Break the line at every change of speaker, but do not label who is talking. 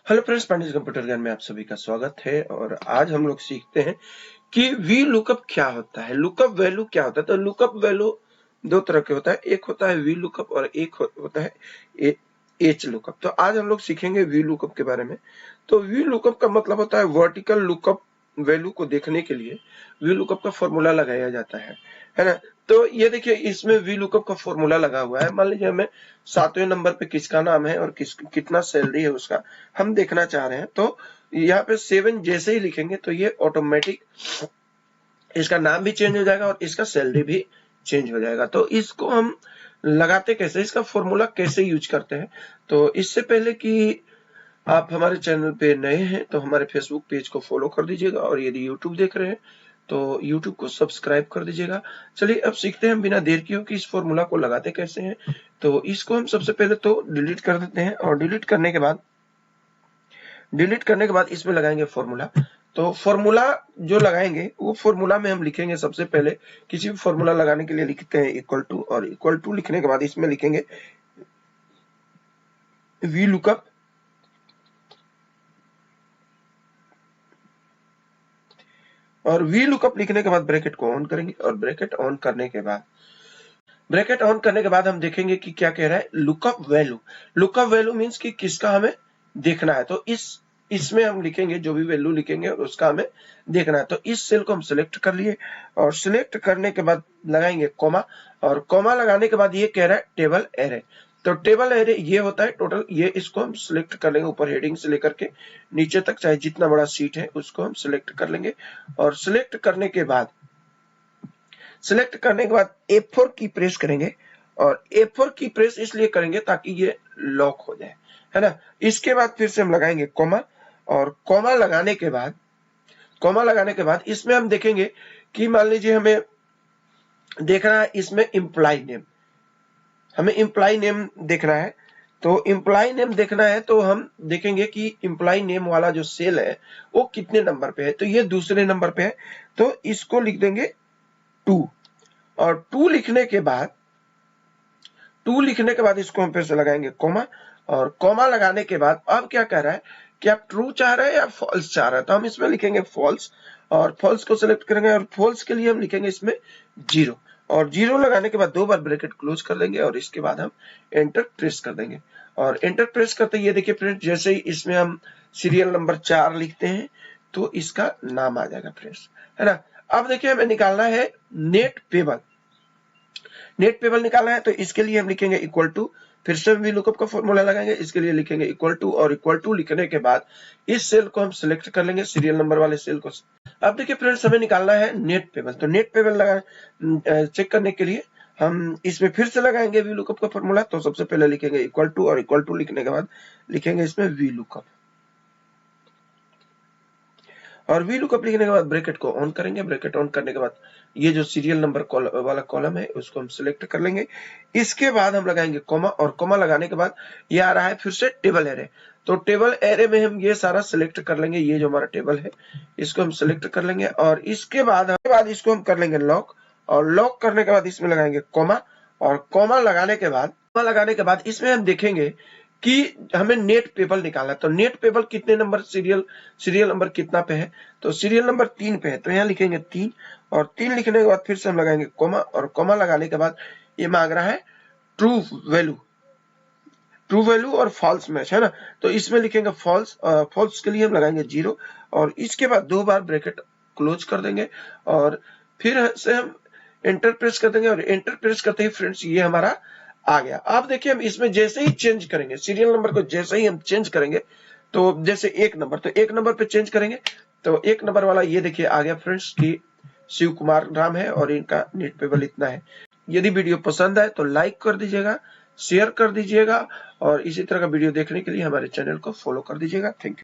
Hello friends, पांडिज computer ज्ञान में आप सभी का स्वागत है। और आज हम लोग सीखते हैं कि वी लुकअप क्या होता है, लुकअप वैल्यू क्या होता है। तो लुकअप वैल्यू दो तरह के होता है, एक होता है वी लुकअप और एक होता है एच लुकअप। तो आज हम लोग सीखेंगे वी लुकअप के बारे में। तो वी लुकअप का मतलब होता है वर्टिकल लुकअप वैल्यू को देखने के लिए वी लुकअप का फॉर्मूला लगाया जाता है ना। तो ये देखिए, इसमें वी लुकअप का फॉर्मूला लगा हुआ है। मान लीजिए हमें 7वें नंबर पे किसका नाम है और कितना सैलरी है उसका हम देखना चाह रहे हैं। तो यहाँ पे 7 जैसे ही लिखेंगे तो ये ऑटोमेटिक इसका नाम भी चेंज हो जाएगा और इसका सैलरी भी चेंज हो जाएगा। तो इसको हम लगाते कैसे, इसका फॉर्मूला कैसे यूज करते हैं। तो इससे पहले कि आप हमारे चैनल पे नए हैं तो हमारे फेसबुक पेज को फॉलो कर दीजिएगा, और यदि यूट्यूब देख रहे हैं तो यूट्यूब को सब्सक्राइब कर दीजिएगा। चलिए अब सीखते हैं बिना देर किए कि इस फॉर्मूला को लगाते कैसे हैं। तो इसको हम सबसे पहले तो डिलीट कर देते हैं, और डिलीट करने के बाद इसमें लगाएंगे फॉर्मूला। तो फॉर्मूला जो लगाएंगे वो फॉर्मूला में हम लिखेंगे, सबसे पहले किसी भी फॉर्मूला लगाने के लिए लिखते हैं इक्वल टू, और इक्वल टू लिखने के बाद इसमें लिखेंगे वी लुकअप, और वी लुकअप लिखने के बाद ब्रैकेट को ऑन करेंगे, और ब्रैकेट ऑन करने के बाद हम देखेंगे कि क्या कह रहा है, lookup value. Lookup value means कि किसका हमें देखना है। तो इसमें हम लिखेंगे, जो भी वैल्यू लिखेंगे उसका हमें देखना है। तो इस सेल को हम सिलेक्ट कर लिए, और सिलेक्ट करने के बाद लगाएंगे कॉमा, और कॉमा लगाने के बाद ये कह रहा है टेबल एरे। तो टेबल एरे ये होता है टोटल, ये इसको हम सिलेक्ट कर लेंगे ऊपर हेडिंग से लेकर के नीचे तक, चाहे जितना बड़ा सीट है उसको हम सिलेक्ट कर लेंगे। और सिलेक्ट करने के बाद F4 की प्रेस करेंगे, और F4 की प्रेस इसलिए करेंगे ताकि ये लॉक हो जाए, है ना। इसके बाद फिर से हम लगाएंगे कॉमा, और कॉमा लगाने के बाद इसमें हम देखेंगे कि मान लीजिए हमें देखना है इसमें एम्प्लॉय नेम देखना है। तो एम्प्लॉय नेम देखना है तो हम देखेंगे कि एम्प्लॉय नेम वाला जो सेल है वो कितने नंबर पे है। तो ये दूसरे नंबर पे है, तो इसको लिख देंगे 2, और 2 लिखने के बाद इसको हम फिर से लगाएंगे कॉमा, और कॉमा लगाने के बाद अब क्या कह रहा है कि आप ट्रू चाह रहे हैं या फॉल्स चाह रहे हैं। तो हम इसमें लिखेंगे फॉल्स, और फॉल्स को सिलेक्ट करेंगे, और फॉल्स के लिए हम लिखेंगे इसमें 0, और 0 लगाने के बाद 2 बार ब्रैकेट क्लोज कर देंगे, और इसके बाद हम एंटर प्रेस कर देंगे। और एंटर प्रेस करते ये देखिए फ्रेंड्स, जैसे ही इसमें हम सीरियल नंबर 4 लिखते हैं तो इसका नाम आ जाएगा फ्रेंड्स, है ना। अब देखिए हमें निकालना है नेट पेबल निकालना है। तो इसके लिए हम लिखेंगे इक्वल टू, फिर से वी लुकअप का फॉर्मूला लगाएंगे, इसके लिए लिखेंगे इक्वल टू, और इक्वल टू लिखने के बाद इस सेल को हम सिलेक्ट कर लेंगे, सीरियल नंबर वाले सेल को। अब देखिए फ्रेंड्स, हमें निकालना है नेट पेबल। तो नेट पेबल चेक करने के लिए हम इसमें फिर से लगाएंगे वी लुकअप का फॉर्मूला। तो सबसे पहले लिखेंगे इक्वल टू, और इक्वल टू लिखने के बाद लिखेंगे इसमें वी लुकअप, और वी लुकअप लिखने के बाद ब्रैकेट को ऑन करेंगे। ब्रैकेट ऑन करने के बाद ये जो सीरियल नंबर वाला कॉलम है उसको हम सिलेक्ट कर लेंगे। इसके बाद हम लगाएंगे कॉमा, और कॉमा लगाने के बाद ये आ रहा है फिर से टेबल एरे। तो टेबल एरे में हम ये सारा सिलेक्ट कर लेंगे, ये जो हमारा टेबल है इसको हम सिलेक्ट कर लेंगे, और इसके बाद इसको हम कर लेंगे लॉक, और लॉक करने के बाद इसमें लगाएंगे कॉमा, और कॉमा लगाने के बाद इसमें हम देखेंगे कि हमें नेट पेबल निकालना है। तो नेट पेबल कितने नंबर सीरियल नंबर कितना पे है, तो सीरियल नंबर 3 पे है। तो यहाँ लिखेंगे 3, और 3 लिखने के बाद फिर से हम लगाएंगे कॉमा, और कॉमा लगाने के बाद ये मांग रहा है ट्रू वैल्यू और फॉल्स मैच, है ना। तो इसमें लिखेंगे फॉल्स के लिए हम लगाएंगे 0, और इसके बाद 2 बार ब्रैकेट क्लोज कर देंगे, और फिर से हम एंटर प्रेस कर देंगे, और एंटर प्रेस करते ही फ्रेंड्स ये हमारा आ गया। आप देखिए हम इसमें जैसे ही चेंज करेंगे सीरियल नंबर को, जैसे ही हम चेंज करेंगे, तो जैसे 1 नंबर, तो 1 नंबर पे चेंज करेंगे तो 1 नंबर वाला ये देखिए आ गया फ्रेंड्स कि शिव कुमार नाम है, और इनका नेट पेबल इतना है। यदि वीडियो पसंद आए तो लाइक कर दीजिएगा, शेयर कर दीजिएगा, और इसी तरह का वीडियो देखने के लिए हमारे चैनल को फॉलो कर दीजिएगा। Thank you.